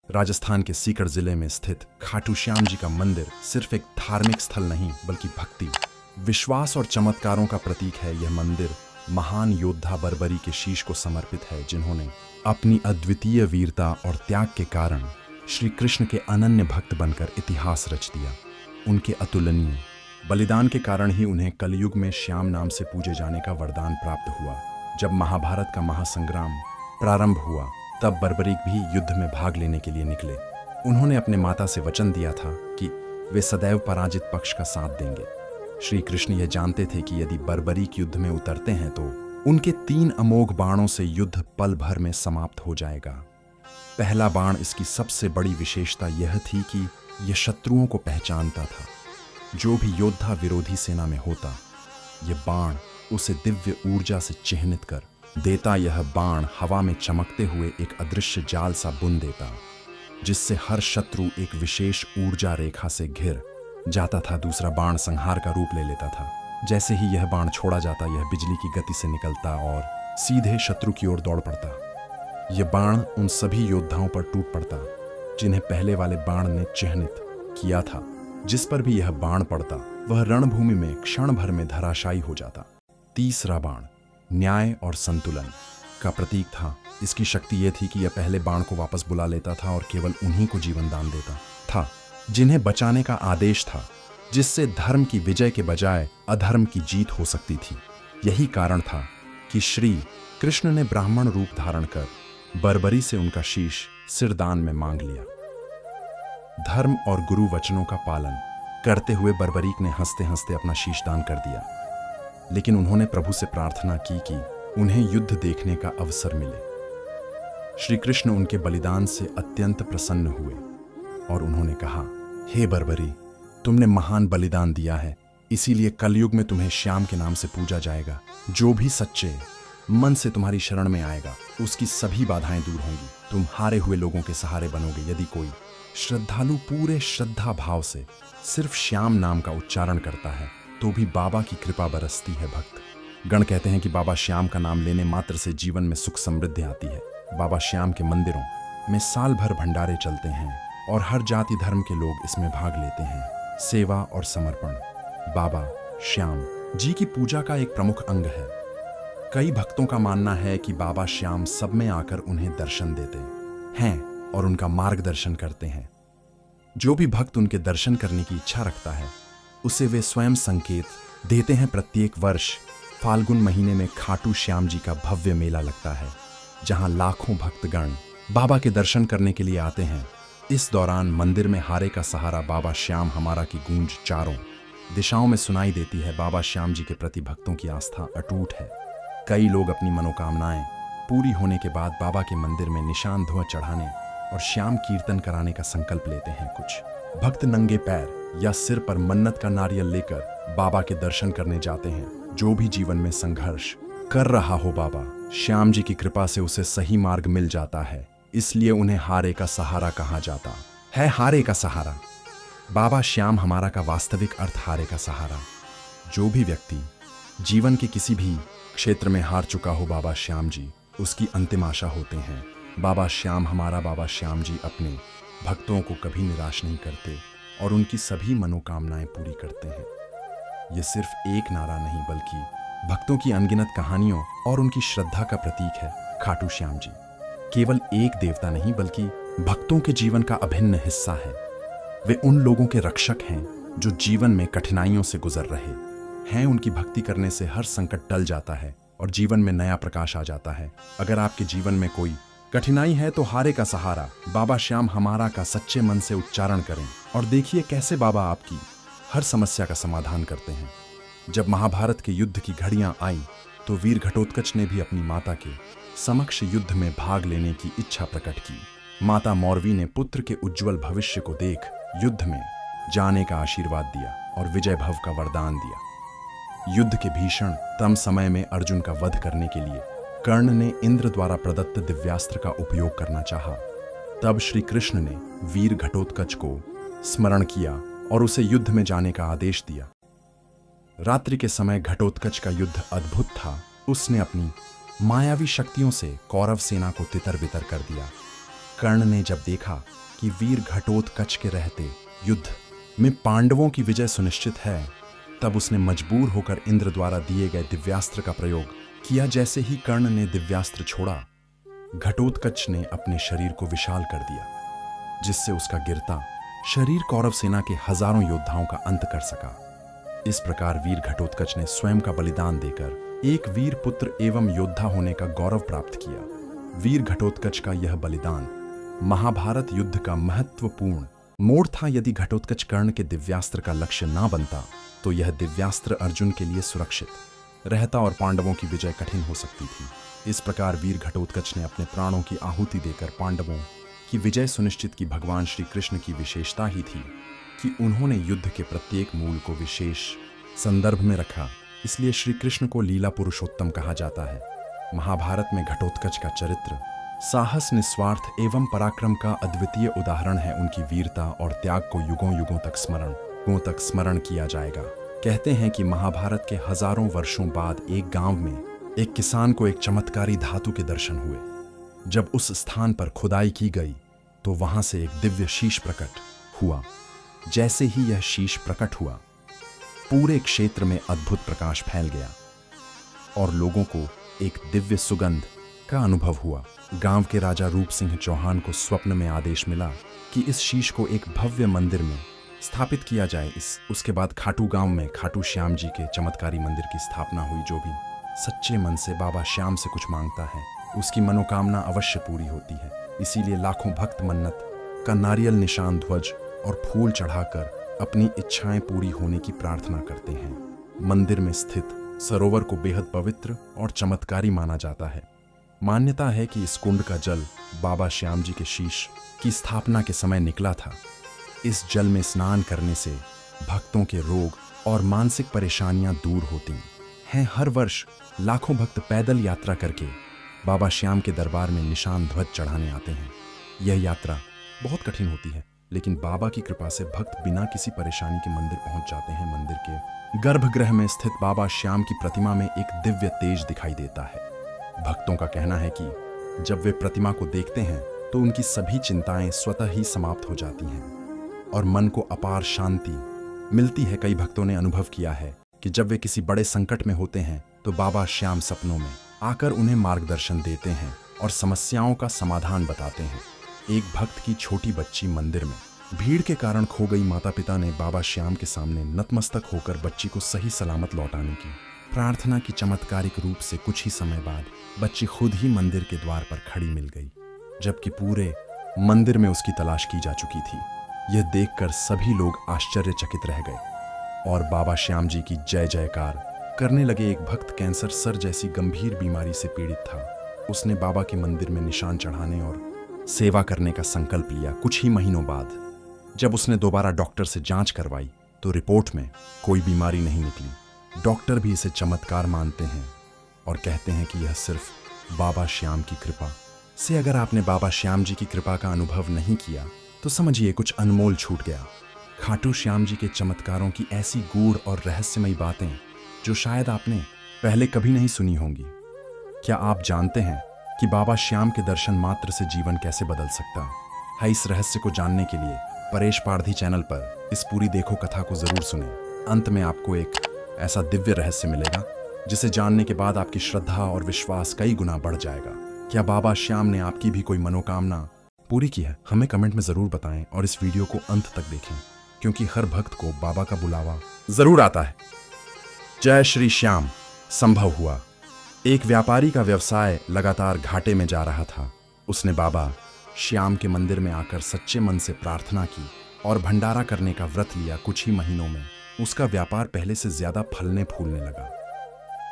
राजस्थान के सीकर जिले में स्थित खाटू श्याम जी का मंदिर सिर्फ एक धार्मिक स्थल नहीं बल्कि भक्ति, विश्वास और चमत्कारों का प्रतीक है। यह मंदिर महान योद्धा बर्बरी के शीश को समर्पित है, जिन्होंने अपनी अद्वितीय वीरता और त्याग के कारण श्री कृष्ण के अनन्य भक्त बनकर इतिहास रच दिया। उनके अतुलनीय बलिदान के कारण ही उन्हें कलयुग में श्याम नाम से पूजे जाने का वरदान प्राप्त हुआ। जब महाभारत का महासंग्राम प्रारंभ हुआ, तब बर्बरीक भी युद्ध में भाग लेने के लिए निकले। उन्होंने अपने माता से वचन दिया था कि वे सदैव पराजित पक्ष का साथ देंगे। श्री कृष्ण यह जानते थे कि यदि बर्बरीक युद्ध में उतरते हैं तो उनके 3 अमोघ बाणों से युद्ध पल भर में समाप्त हो जाएगा। पहला बाण, इसकी सबसे बड़ी विशेषता यह थी कि यह शत्रुओं को पहचानता था। जो भी योद्धा विरोधी सेना में होता, यह बाण उसे दिव्य ऊर्जा से चिह्नित कर देता। यह बाण हवा में चमकते हुए एक अदृश्य जाल सा बुन देता, जिससे हर शत्रु एक विशेष ऊर्जा रेखा से घिर जाता था। दूसरा बाण संहार का रूप ले लेता था। जैसे ही यह बाण छोड़ा जाता, यह बिजली की गति से निकलता और सीधे शत्रु की ओर दौड़ पड़ता। यह बाण उन सभी योद्धाओं पर टूट पड़ता जिन्हें पहले वाले बाण ने चिह्नित किया था। जिस पर भी यह बाण पड़ता, वह रणभूमि में क्षण भर में धराशायी हो जाता। तीसरा बाण न्याय और संतुलन का प्रतीक था। इसकी शक्ति यह थी कि यह पहले बाण को वापस बुला लेता था और केवल उन्हीं को जीवन दान देता था जिन्हें बचाने का आदेश था, जिससे धर्म की विजय के बजाय अधर्म की जीत हो सकती थी। यही कारण था कि श्री कृष्ण ने ब्राह्मण रूप धारण कर बर्बरी से उनका शीश सिरदान में मांग लिया। धर्म और गुरु वचनों का पालन करते हुए बर्बरीक ने हंसते हंसते अपना शीश दान कर दिया। लेकिन उन्होंने प्रभु से प्रार्थना की कि उन्हें युद्ध देखने का अवसर मिले। श्री कृष्ण उनके बलिदान से अत्यंत प्रसन्न हुए और उन्होंने कहा, हे बर्बरी, तुमने महान बलिदान दिया है, इसीलिए कलयुग में तुम्हें श्याम के नाम से पूजा जाएगा। जो भी सच्चे मन से तुम्हारी शरण में आएगा, उसकी सभी बाधाएं दूर होंगी। तुम हारे हुए लोगों के सहारे बनोगे। यदि कोई श्रद्धालु पूरे श्रद्धा भाव से सिर्फ श्याम नाम का उच्चारण करता है, तो भी बाबा की कृपा बरसती है। भक्त गण कहते हैं कि बाबा श्याम का नाम लेने मात्र से जीवन में सुख समृद्धि आती है। बाबा श्याम के मंदिरों में साल भर भंडारे चलते हैं और हर जाति धर्म के लोग इसमें भाग लेते हैं। सेवा और समर्पण बाबा श्याम जी की पूजा का एक प्रमुख अंग है। कई भक्तों का मानना है कि बाबा श्याम सब में आकर उन्हें दर्शन देते हैं और उनका मार्गदर्शन करते हैं। जो भी भक्त उनके दर्शन करने की इच्छा रखता है, उसे वे स्वयं संकेत देते हैं। प्रत्येक वर्ष फाल्गुन महीने में खाटू श्याम जी का भव्य मेला लगता है, जहां लाखों भक्तगण बाबा के दर्शन करने के लिए आते हैं। इस दौरान मंदिर में हारे का सहारा बाबा श्याम हमारा की गूंज चारों दिशाओं में सुनाई देती है। बाबा श्याम जी के प्रति भक्तों की आस्था अटूट है। कई लोग अपनी मनोकामनाएं पूरी होने के बाद बाबा के मंदिर में निशान धुआं चढ़ाने और श्याम कीर्तन कराने का संकल्प लेते हैं। कुछ भक्त नंगे पैर या सिर पर मन्नत का नारियल लेकर बाबा के दर्शन करने जाते हैं। जो भी जीवन में संघर्ष कर रहा हो, बाबा श्याम जी की कृपा से उसे सही मार्ग मिल जाता है। इसलिए उन्हें हारे का सहारा कहा जाता है। हारे का सहारा बाबा श्याम हमारा का वास्तविक अर्थ हारे का सहारा। जो भी व्यक्ति जीवन के किसी भी क्षेत्र में हार चुका हो, बाबा श्याम जी उसकी अंतिम आशा होते हैं। बाबा श्याम हमारा बाबा श्याम जी अपने भक्तों को कभी निराश नहीं करते और उनकी सभी मनोकामनाएं पूरी करते हैं। यह सिर्फ एक नारा नहीं बल्कि भक्तों की अनगिनत कहानियों और उनकी श्रद्धा का प्रतीक है। खाटू श्याम जी केवल एक देवता नहीं बल्कि भक्तों के जीवन का अभिन्न हिस्सा है। वे उन लोगों के रक्षक हैं जो जीवन में कठिनाइयों से गुजर रहे हैं। उनकी भक्ति करने से हर संकट टल जाता है और जीवन में नया प्रकाश आ जाता है। अगर आपके जीवन में कोई कठिनाई है तो हारे का सहारा बाबा श्याम हमारा का सच्चे मन से उच्चारण करें और देखिए कैसे बाबा आपकी हर समस्या का समाधान करते हैं। जब महाभारत के युद्ध की घड़ियां आई, तो वीर घटोत्कच ने भी अपनी माता के समक्ष युद्ध में भाग लेने की इच्छा प्रकट की। माता मौरवी ने पुत्र के उज्जवल भविष्य को देख युद्ध में जाने का आशीर्वाद दिया और विजय भव का वरदान दिया। युद्ध के भीषण तम समय में अर्जुन का वध करने के लिए कर्ण ने इंद्र द्वारा प्रदत्त दिव्यास्त्र का उपयोग करना चाहा। तब श्री कृष्ण ने वीर घटोत्कच को स्मरण किया और उसे युद्ध में जाने का आदेश दिया। रात्रि के समय घटोत्कच का युद्ध अद्भुत था। उसने अपनी मायावी शक्तियों से कौरव सेना को तितर बितर कर दिया। कर्ण ने जब देखा कि वीर घटोत्कच के रहते युद्ध में पांडवों की विजय सुनिश्चित है, तब उसने मजबूर होकर इंद्र द्वारा दिए गए दिव्यास्त्र का प्रयोग किया। जैसे ही कर्ण ने दिव्यास्त्र छोड़ा, घटोत्कच ने अपने शरीर को विशाल कर दिया, जिससे उसका गिरता शरीर कौरव सेना के हजारों योद्धाओं का अंत कर सका। इस प्रकार वीर घटोत्कच ने स्वयं का बलिदान देकर एक वीर पुत्र एवं योद्धा होने का गौरव प्राप्त किया। वीर घटोत्कच का यह बलिदान महाभारत युद्ध का महत्वपूर्ण मोड़ था। यदि घटोत्कच कर्ण के दिव्यास्त्र का लक्ष्य ना बनता तो यह दिव्यास्त्र अर्जुन के लिए सुरक्षित रहता और पांडवों की विजय कठिन हो सकती थी। इस प्रकार वीर घटोत्कच ने अपने प्राणों की आहुति देकर पांडवों की विजय सुनिश्चित की। भगवान श्री कृष्ण की विशेषता ही थी कि उन्होंने युद्ध के प्रत्येक मूल को विशेष संदर्भ में रखा, इसलिए श्री कृष्ण को लीला पुरुषोत्तम कहा जाता है। महाभारत में घटोत्कच का चरित्र साहस, निस्वार्थ एवं पराक्रम का अद्वितीय उदाहरण है। उनकी वीरता और त्याग को युगों युगों तक स्मरण किया जाएगा। कहते हैं कि महाभारत के हजारों वर्षों बाद एक गांव में एक किसान को एक चमत्कारी धातु के दर्शन हुए। जब उस स्थान पर खुदाई की गई तो वहां से एक दिव्य शीश प्रकट हुआ। जैसे ही यह शीश प्रकट हुआ, पूरे क्षेत्र में अद्भुत प्रकाश फैल गया और लोगों को एक दिव्य सुगंध का अनुभव हुआ। गांव के राजा रूप सिंह चौहान को स्वप्न में आदेश मिला कि इस शीश को एक भव्य मंदिर में स्थापित किया जाए। उसके बाद खाटू गांव में खाटू श्याम जी के चमत्कारी मंदिर की स्थापना हुई। जो भी सच्चे मन से बाबा श्याम से कुछ मांगता है, उसकी मनोकामना अवश्य पूरी होती है। इसीलिए लाखों भक्त मन्नत का नारियल निशान, ध्वज और फूल चढ़ाकर अपनी इच्छाएं पूरी होने की प्रार्थना करते हैं। मंदिर में स्थित सरोवर को बेहद पवित्र और चमत्कारी माना जाता है। मान्यता है कि इस कुंड का जल बाबा श्याम जी के शीश की स्थापना के समय निकला था। इस जल में स्नान करने से भक्तों के रोग और मानसिक परेशानियां दूर होती हैं। हर वर्ष लाखों भक्त पैदल यात्रा करके बाबा श्याम के दरबार में निशान ध्वज चढ़ाने आते हैं। यह यात्रा बहुत कठिन होती है, लेकिन बाबा की कृपा से भक्त बिना किसी परेशानी के मंदिर पहुंच जाते हैं। मंदिर के गर्भगृह में स्थित बाबा श्याम की प्रतिमा में एक दिव्य तेज दिखाई देता है। भक्तों का कहना है कि जब वे प्रतिमा को देखते हैं तो उनकी सभी चिंताएं स्वतः ही समाप्त हो जाती हैं और मन को अपार शांति मिलती है। कई भक्तों ने अनुभव किया है कि जब वे किसी बड़े संकट में होते हैं तो बाबा श्याम सपनों में आकर उन्हें मार्गदर्शन देते हैं और समस्याओं का समाधान बताते हैं। एक भक्त की छोटी बच्ची मंदिर में भीड़ के कारण खो गई। माता पिता ने बाबा श्याम के सामने नतमस्तक होकर बच्ची को सही सलामत लौटाने की प्रार्थना की। चमत्कारिक रूप से कुछ ही समय बाद बच्ची खुद ही मंदिर के द्वार पर खड़ी मिल गई, जबकि पूरे मंदिर में उसकी तलाश की जा चुकी थी। यह देखकर सभी लोग आश्चर्यचकित रह गए और बाबा श्याम जी की जय जयकार करने लगे। एक भक्त कैंसर सर जैसी गंभीर बीमारी से पीड़ित था। उसने बाबा के मंदिर में निशान चढ़ाने और सेवा करने का संकल्प लिया। कुछ ही महीनों बाद जब उसने दोबारा डॉक्टर से जांच करवाई तो रिपोर्ट में कोई बीमारी नहीं निकली। डॉक्टर भी इसे चमत्कार मानते हैं और कहते हैं कि यह सिर्फ बाबा श्याम की कृपा से। अगर आपने बाबा श्याम जी की कृपा का अनुभव नहीं किया तो समझिए कुछ अनमोल छूट गया। खाटू श्याम जी के चमत्कारों की ऐसी गूढ़ और रहस्यमयी बातें जो शायद आपने पहले कभी नहीं सुनी होंगी। क्या आप जानते हैं कि बाबा श्याम के दर्शन मात्र से जीवन कैसे बदल सकता है? इस रहस्य को जानने के लिए परेश पारधी चैनल पर इस पूरी देखो कथा को जरूर सुने। अंत में आपको एक ऐसा दिव्य रहस्य मिलेगा जिसे जानने के बाद आपकी श्रद्धा और विश्वास कई गुना बढ़ जाएगा। क्या बाबा श्याम ने आपकी भी कोई मनोकामना पूरी की है? हमें कमेंट में जरूर बताएं और इस वीडियो को अंत तक देखें, क्योंकि हर भक्त को बाबा का बुलावा जरूर आता है। जय श्री श्याम। संभव हुआ, एक व्यापारी का व्यवसाय लगातार घाटे में जा रहा था। उसने बाबा श्याम के मंदिर में आकर सच्चे मन से प्रार्थना की और भंडारा करने का व्रत लिया। कुछ ही महीनों में उसका व्यापार पहले से ज्यादा फलने फूलने लगा।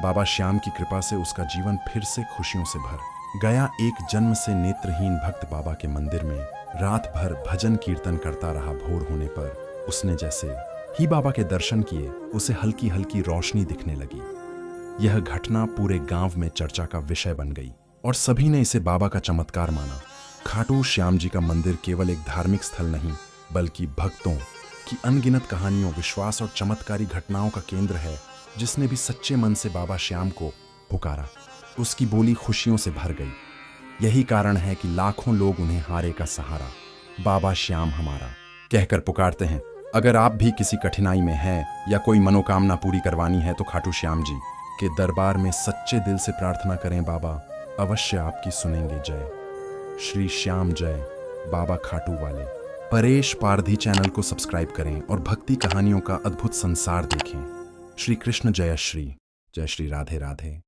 बाबा श्याम की कृपा से उसका जीवन फिर से खुशियों से भर गया। एक जन्म से नेत्रहीन भक्त बाबा के मंदिर में रात भर भजन कीर्तन करता रहा। भोर होने पर उसने जैसे ही बाबा के दर्शन किए, उसे हल्की हल्की रोशनी दिखने लगी। यह घटना पूरे गांव में चर्चा का विषय बन गई और सभी ने इसे बाबा का चमत्कार माना। खाटू श्याम जी का मंदिर केवल एक धार्मिक स्थल नहीं, बल्कि भक्तों की अनगिनत कहानियों, विश्वास और चमत्कारी घटनाओं का केंद्र है। जिसने भी सच्चे मन से बाबा श्याम को पुकारा, उसकी बोली खुशियों से भर गई। यही कारण है कि लाखों लोग उन्हें हारे का सहारा, बाबा श्याम हमारा, कहकर पुकारते हैं। अगर आप भी किसी कठिनाई में हैं या कोई मनोकामना पूरी करवानी है तो खाटू श्याम जी के दरबार में सच्चे दिल से प्रार्थना करें, बाबा अवश्य आपकी सुनेंगे। जय श्री श्याम जय, बाबा खाटू वाले। परेश पारधी चैनल को सब्सक्राइब करें और भक्ति कहानियों का अद्भुत संसार देखें। श्री कृष्ण जय श्री राधे राधे।